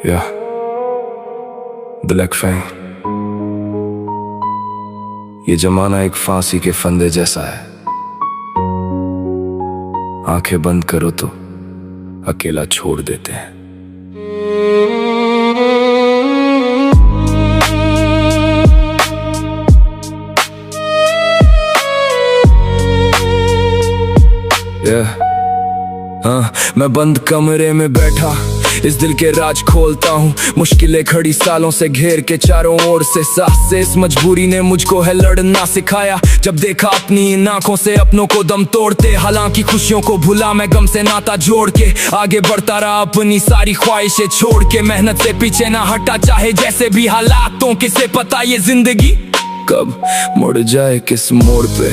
Ja, black Fang. ये जमाना एक फांसी के फंदे जैसा है। आंखें बंद करो तो अकेला छोड़ देते हैं। हाँ, मैं बंद कमरे में बैठा इस दिल के राज खोलता हूँ। मुश्किलें खड़ी सालों से घेर के चारों ओर से सास से इस मजबूरी ने मुझको है लड़ना सिखाया। जब देखा अपनी इन आंखों से अपनों को दम तोड़ते, हालांकि खुशियों को भुला मैं गम से नाता जोड़ के आगे बढ़ता रहा अपनी सारी ख्वाहिशें छोड़ के। मेहनत से पीछे ना हटा चाहे जैसे भी हालातों, किसे पता ये जिंदगी कब मुड़ जाए किस मोड़ पे।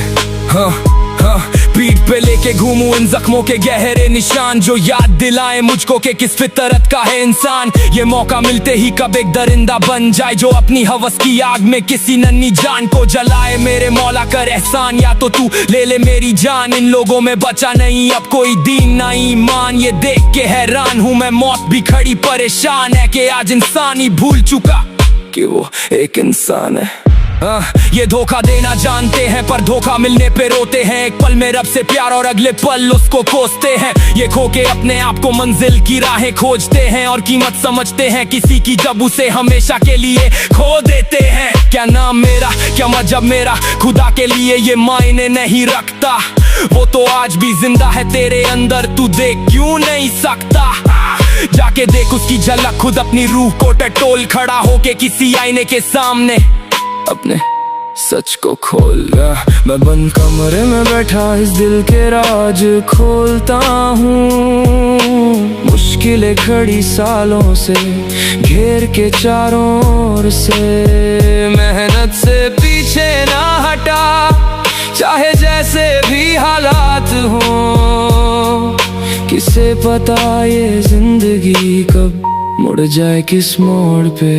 हाँ, पीठ पे लेके घूमूं इन जख्मों के गहरे निशान, जो याद दिलाए मुझको के किस फितरत का है इंसान। ये मौका मिलते ही कब एक दरिंदा बन जाए, जो अपनी हवस की आग में किसी नन्ही जान को जलाए। मेरे मौला कर एहसान, या तो तू ले ले मेरी जान। इन लोगों में बचा नहीं अब कोई दीन ना ईमान। ये देख के हैरान हूँ मैं, मौत भी खड़ी परेशान है कि आज इंसान ही भूल चुका कि वो एक इंसान है। ये धोखा देना जानते हैं पर धोखा मिलने पे रोते हैं। एक पल में रब से प्यार और अगले पल उसको कोसते हैं। ये खो के अपने आप को मंजिल की राहें खोजते हैं और कीमत समझते हैं किसी की, जब उसे हमेशा के लिए खो देते हैं। क्या नाम मेरा, क्या मजहब मेरा, खुदा के लिए ये मायने नहीं रखता। वो तो आज भी जिंदा है तेरे अंदर, तू देख क्यों नहीं सकता। जाके देख उसकी झलक, खुद अपनी रूह को टटोल खड़ा होके किसी आईने के सामने अपने सच को खोल। मैं बंद कमरे में बैठा इस दिल के राज खोलता हूँ। मुश्किलें खड़ी सालों से घेर के चारों ओर से, मेहनत से पीछे ना हटा चाहे जैसे भी हालात हो। किसे पता ये जिंदगी कब मुड़ जाए किस मोड़ पे।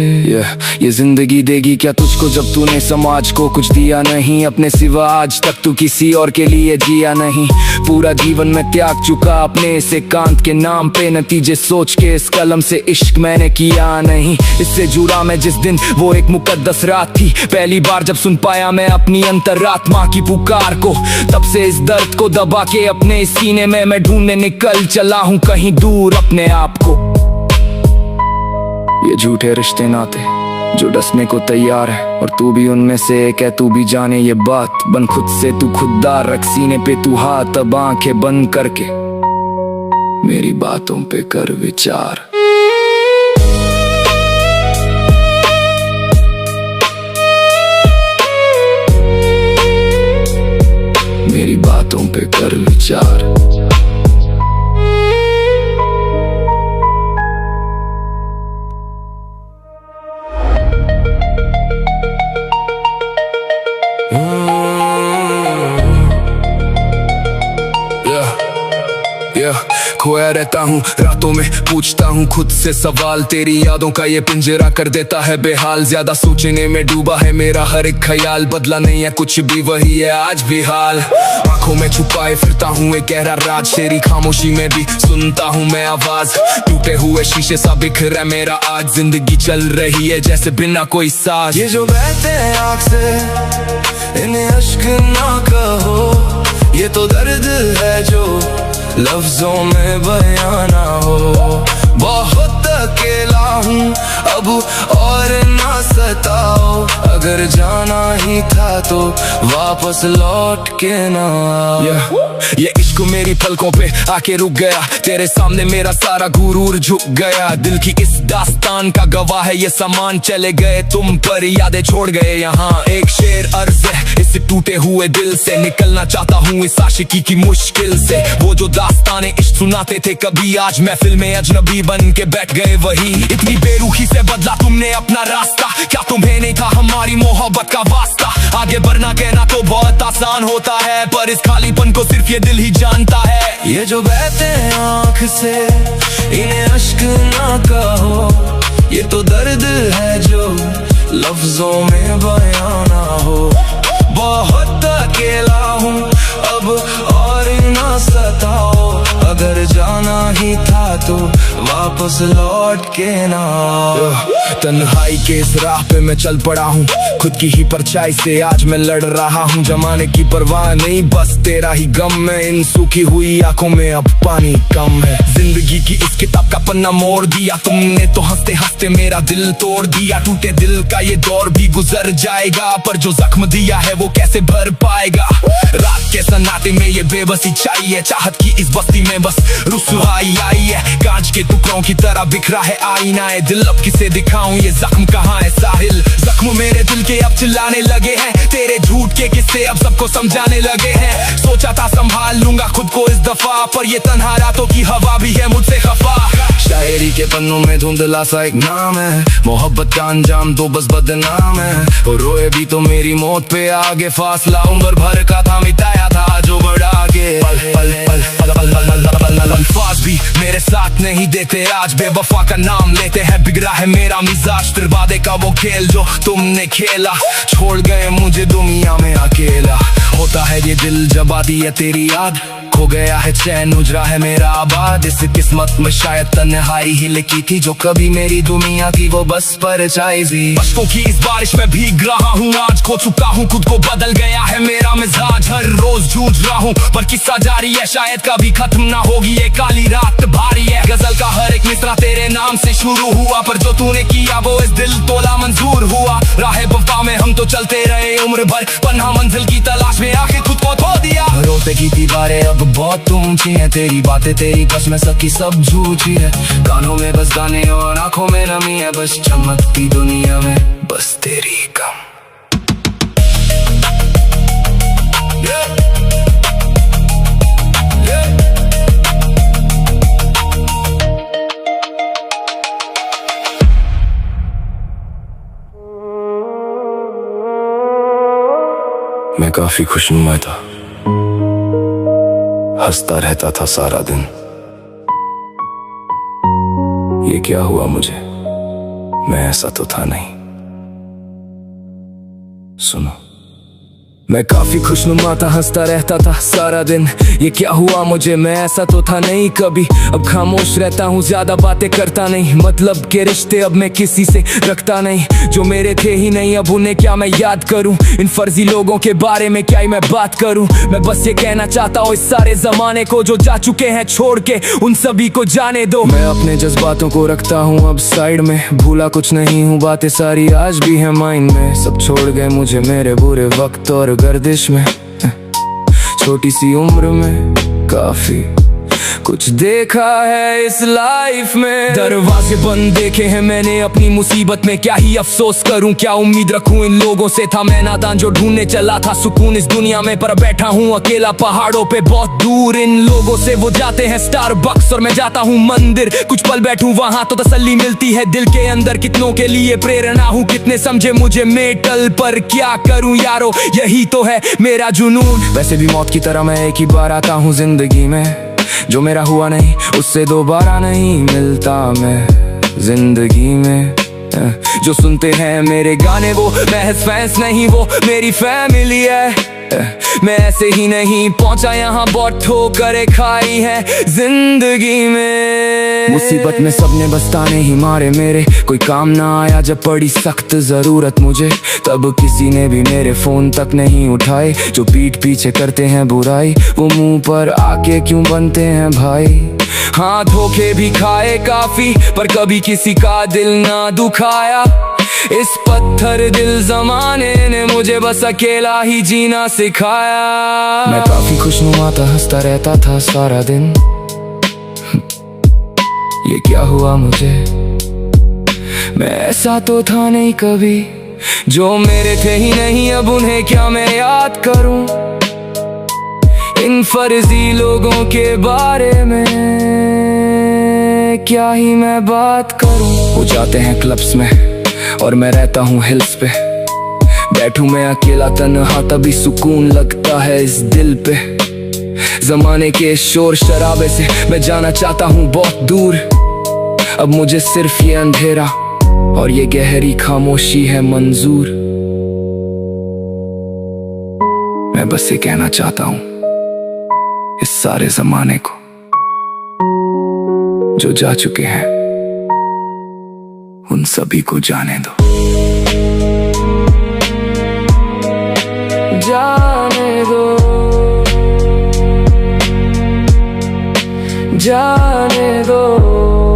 ये जिंदगी देगी क्या तुझको जब तूने समाज को कुछ दिया नहीं। अपने सिवा आज तक तू किसी और के लिए जिया नहीं। पूरा जीवन में त्याग चुका अपने से कांत के नाम पे, नतीजे सोच के इस कलम से इश्क मैंने किया नहीं। इससे जुड़ा मैं जिस दिन वो एक मुकद्दस रात थी, पहली बार जब सुन पाया मैं अपनी अंतरात्मा की पुकार को। तब से इस दर्द को दबा के अपने सीने में मैं ढूंढने निकल चला हूँ कहीं दूर अपने आप को। ये झूठे रिश्ते नाते जो डसने को तैयार है, और तू भी उनमें से एक है। तू भी जाने ये बात, बन खुद से तू खुददार, रख सीने पे तू हाथ, अब आंखें बंद करके मेरी बातों पे कर विचार। मेरी बातों पे कर विचार। खोया रहता हूँ रातों में, पूछता हूँ खुद से सवाल। तेरी यादों का ये पिंजरा कर देता है बेहाल। ज्यादा सोचने में डूबा है मेरा हर एक ख्याल, बदला नहीं है कुछ भी, वही है आज भी हाल। आंखों में छुपाए फिरता हूँ एक गहरा राज, तेरी खामोशी में भी सुनता हूँ मैं आवाज। टूटे हुए शीशे सा बिखरा है मेरा आज, जिंदगी चल रही है जैसे बिना कोई साज। ये जो बहते हैं आँख से इन्हें अश्क ना कहो, ये तो दर्द है जो लफ्जों में बयां ना हो। बहुत अकेला हूँ अब और ना सताओ, अगर जाना ही था तो वापस लौट के ना आओ। ये इश्क मेरी पलकों पे आके रुक गया, तेरे सामने मेरा सारा गुरूर झुक गया। दिल की इस दास्तान का गवाह है ये सामान, चले गए तुम पर यादें छोड़ गए यहाँ। एक शेर अर्ज है इस टूटे हुए दिल से, निकलना चाहता हूँ इस आशिकी की मुश्किल से। वो जो दास्ताने इश्क सुनाते थे कभी, आज महफिल में अजनबी बन के बैठ गए वही। इतनी बेरुखी से बदला तुमने अपना रास्ता, क्या तुम्हें नहीं था हमारी मोहब्बत का वास्ता। आगे बढ़ना कहना तो बहुत आसान होता है, पर इस खालीपन को सिर्फ ये दिल ही जानता है। ये जो बहते हैं आँख से इन्हें अश्क ना कहो, ये तो दर्द है जो लफ्जों में बयां ना हो। बहुत अकेला हूँ अब और ना सताओ, अगर जाना ही था तो वापस लौट के ना। तन्हाई के इस राह पे मैं चल पड़ा हूँ, खुद की ही परछाई से आज मैं लड़ रहा हूँ। जमाने की परवाह नहीं, बस तेरा ही गम है। इन सूखी हुई आंखों में अब पानी कम है। जिंदगी की इस किताब का पन्ना मोड़ दिया तुमने, तो हंसते हंसते मेरा दिल तोड़ दिया। टूटे दिल का ये दौर भी गुजर जाएगा, पर जो जख्म दिया है वो कैसे भर पाएगा। रात के सन्नाटे में ये बेबसी चाहिए, चाहत की इस बस्ती में बस रुसवाई आई है। कांच के टुकड़ों की तरह बिखरा है आईना है दिल, अब किसे दिखाऊं ये जख्म कहाँ है साहिल। जख्म मेरे दिल के अब चिल्लाने लगे हैं, तेरे झूठ के किस्से अब सबको समझाने लगे हैं। सोचा था संभाल लूंगा खुद को इस दफा, पर ये तन्हा रातों की हवा भी है मुझसे खफा। शायरी के पन्नों में धुंधला सा एक नाम है, मोहब्बत का अंजाम तो बस बदनाम है। और रोए भी तो मेरी मौत पे आगे, फासला उम्र भर का था मिटाया था जो बढ़ा के। अल्फाज भी मेरे साथ नहीं देते आज, बेवफा का नाम लेते हैं। बिगड़ा है मेरा मिजाज, फिर वादे का वो खेल जो तुमने खेला। छोड़ गए मुझे दुनिया में अकेला, होता है ये दिल जब आती है तेरी याद। खो गया है चैन, उजरा है मेरा आबाद। इस किस्मत में शायद तन्हाई ही लिखी थी, जो कभी मेरी दुनिया थी वो बस परछाई थी। अश्कों की इस बारिश में भीग रहा हूँ आज, खो चुका हूँ खुद को, बदल गया है मेरा मिजाज। हर रोज जूझ रहा हूँ पर किस्सा जारी है, शायद कभी खत्म ना होगी ये काली रात भारी है। गजल का हर एक मिसरा तेरे नाम से शुरू हुआ, पर जो तूने किया वो इस दिल तोला मंजूर हुआ। राह वफा में हम तो चलते रहे उम्र भर, पन्हा मंजिल की तलाश में आखिर खुद को खो दिया। रोते की दीवारें अब बहुत ऊंची है, तेरी बातें तेरी कसमें सबकी सब झूठी है। कानों में बस गाने और आंखों में नमी है, बस चमकती दुनिया में बस तेरी कम। मैं काफी खुशनुमा था, हंसता रहता था सारा दिन। ये क्या हुआ मुझे, मैं ऐसा तो था नहीं। सुनो, मैं काफी खुशनुमा था, हंसता रहता था सारा दिन। ये क्या हुआ मुझे, मैं ऐसा तो था नहीं कभी। अब खामोश रहता हूँ, ज्यादा बातें करता नहीं। मतलब के रिश्ते अब मैं किसी से रखता नहीं, जो मेरे थे ही नहीं अब उन्हें क्या मैं याद करूँ। इन फर्जी लोगों के बारे में क्या ही मैं बात करूँ। मैं बस ये कहना चाहता हूँ इस सारे जमाने को, जो जा चुके हैं छोड़ के उन सभी को जाने दो। मैं अपने जज्बातों को रखता हूँ अब साइड में, भूला कुछ नहीं हूँ, बातें सारी आज भी है माइंड में। सब छोड़ गए मुझे मेरे बुरे वक्त और गर्दिश में, छोटी सी उम्र में काफी कुछ देखा है इस लाइफ में। दरवाजे बंद देखे हैं मैंने अपनी मुसीबत में, क्या ही अफसोस करूं, क्या उम्मीद रखूं इन लोगों से। था मैं नादान जो ढूंढने चला था सुकून इस दुनिया में, पर बैठा हूं अकेला पहाड़ों पे बहुत दूर। इन लोगों से वो जाते हैं स्टारबक्स और मैं जाता हूं मंदिर। कुछ पल बैठूं वहां तो तसल्ली मिलती है दिल के अंदर। कितनों के लिए प्रेरणा हूं, कितने समझे मुझे मेटल, पर क्या करूं यारो यही तो है मेरा जुनून। वैसे भी मौत की तरह मैं एक ही बार आता हूं जिंदगी में, जो मेरा हुआ नहीं उससे दोबारा नहीं मिलता मैं जिंदगी में। जो सुनते हैं मेरे गाने वो महज फैंस नहीं, वो मेरी फैमिली है। मैं ऐसे ही नहीं पहुंचा यहाँ, बहुत ठोकरें खाई है जिंदगी में। मुसीबत में सबने बस ताने ही मारे मेरे, कोई काम ना आया जब पड़ी सख्त जरूरत मुझे। तब किसी ने भी मेरे फोन तक नहीं उठाए, जो पीठ पीछे करते हैं बुराई वो मुंह पर आके क्यों बनते हैं भाई। हाँ धोखे भी खाए काफी, पर कभी किसी का दिल ना दुखाया। इस पत्थर दिल जमाने ने मुझे बस अकेला ही जीना सिखाया। मैं काफी खुशनुमा था, हंसता रहता था सारा दिन। ये क्या हुआ मुझे, मैं ऐसा तो था नहीं कभी। जो मेरे थे ही नहीं अब उन्हें क्या मैं याद करूं। इन फर्जी लोगों के बारे में क्या ही मैं बात करूं। वो जाते हैं क्लब्स में और मैं रहता हूँ हिल्स पे। बैठूं मैं अकेला तन्हा तभी सुकून लगता है इस दिल पे। जमाने के शोर शराबे से मैं जाना चाहता हूँ बहुत दूर। अब मुझे सिर्फ ये अंधेरा और ये गहरी खामोशी है मंजूर। मैं बस ये कहना चाहता हूँ इस सारे जमाने को, जो जा चुके हैं उन सभी को जाने दो, जाने दो, जाने दो।